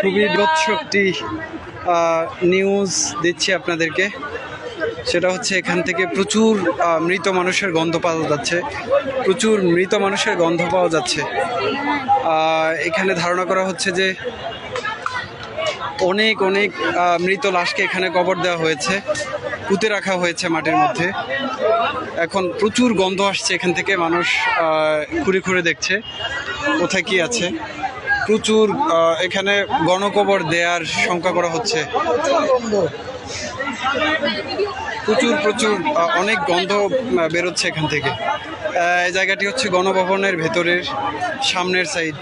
খুবই বিভৎস একটি নিউজ দিচ্ছি আপনাদেরকে। সেটা হচ্ছে এখান থেকে প্রচুর মৃত মানুষের গন্ধ পাওয়া যাচ্ছে, প্রচুর মৃত মানুষের গন্ধ পাওয়া যাচ্ছে। এখানে ধারণা করা হচ্ছে যে অনেক অনেক মৃত লাশকে এখানে কবর দেওয়া হয়েছে, পুঁতে রাখা হয়েছে মাটির মধ্যে। এখন প্রচুর গন্ধ আসছে এখান থেকে, মানুষ ঘুরে ঘুরে দেখছে কোথায় কি আছে। প্রচুর এখানে গণকবর দেওয়ার শঙ্কা করা হচ্ছে। প্রচুর প্রচুর অনেক গন্ধ বেরোচ্ছে এখান থেকে। এই জায়গাটি হচ্ছে গণভবনের ভেতরের সামনের সাইড।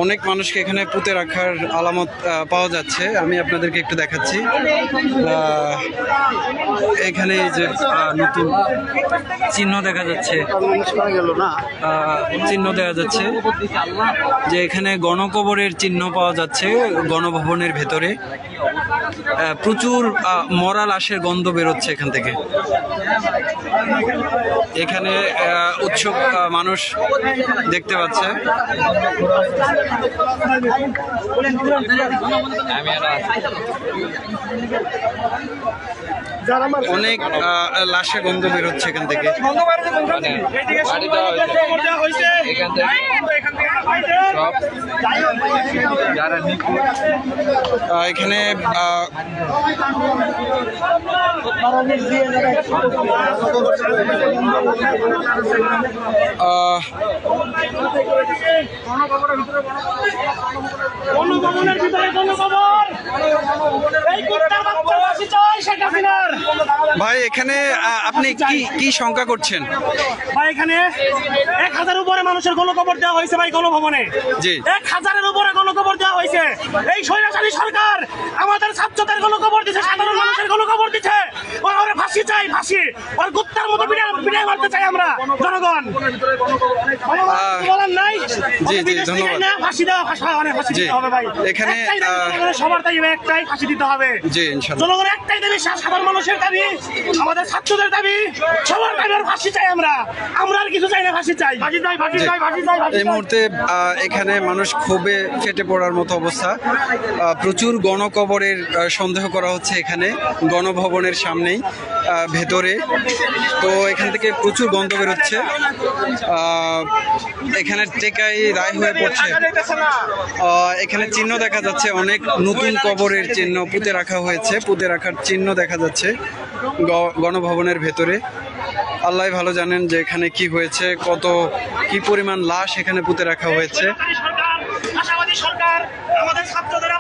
অনেক মানুষকে এখানে পুঁতে রাখার আলামত পাওয়া যাচ্ছে। আমি আপনাদেরকে একটু দেখাচ্ছি। এখানে এই যে নতুন চিহ্ন দেখা যাচ্ছে, চিহ্ন দেখা যাচ্ছে যে এখানে গণকবরের চিহ্ন পাওয়া যাচ্ছে গণভবনের ভেতরে। প্রচুর মরা লাশের গন্ধ বেরোচ্ছে এখান থেকে। এখানে উৎসুক মানুষ দেখতে পাচ্ছে। অনেক লাশের গন্ধ বেরোচ্ছে এখান থেকে। এখানে ভাই এখানে আপনি কি শঙ্কা করছেন? ভাই এখানে 1000 উপরে মানুষের গণকবর দেওয়া হয়েছে ভাই গণভবনে। জি, 1000-এর উপরে গণকবর দেওয়া হয়েছে। এই স্বৈরাচারী সরকার আমাদের ছাত্রদের গণকবর দিচ্ছে, সাধারণ মানুষের গণকবর দিচ্ছে। ওরা ফাঁসি চাই, ফাঁসি। ওর কুত্তার মতো বিদায় মারতে চাই আমরা জনগণ। বলার নাই। জি জি, ধন্যবাদ। ফাঁসি দেওয়া, ফাঁসি দিতে হবে ভাই। এখানে সবার দাবি একটাই, ফাঁসি দিতে হবে। জি, ইনশাআল্লাহ। জনগণের একটাই দাবি, সাধারণ মানুষের দাবি, আমাদের ছাত্রদের দাবি, সবার দাবি ফাঁসি চাই। আমরা আর কিছু চাই না, ফাঁসি চাই, ফাঁসি চাই, ফাঁসি চাই, ফাঁসি চাই। এই মুহূর্তে এখানে মানুষ ক্ষোভে ফেটে পড়ার মতো অবস্থা। প্রচুর গণকবরের সন্দেহ করা হচ্ছে এখানে গণভবনের সামনেই ভেতরে। তো এখান থেকে প্রচুর গন্ধ বেরোচ্ছে। এখানে টেকাই রায় হয়ে পড়ছে। এখানে চিহ্ন দেখা যাচ্ছে, অনেক নতুন কবরের চিহ্ন পুঁতে রাখা হয়েছে, পুঁতে রাখার চিহ্ন দেখা যাচ্ছে গণভবনের ভেতরে। আল্লাহ ভালো জানেন যে এখানে কি হয়েছে, কি পরিমাণ লাশ এখানে পুঁতে রাখা হয়েছে। আশাবাদী সরকার আমাদের ছাত্রদের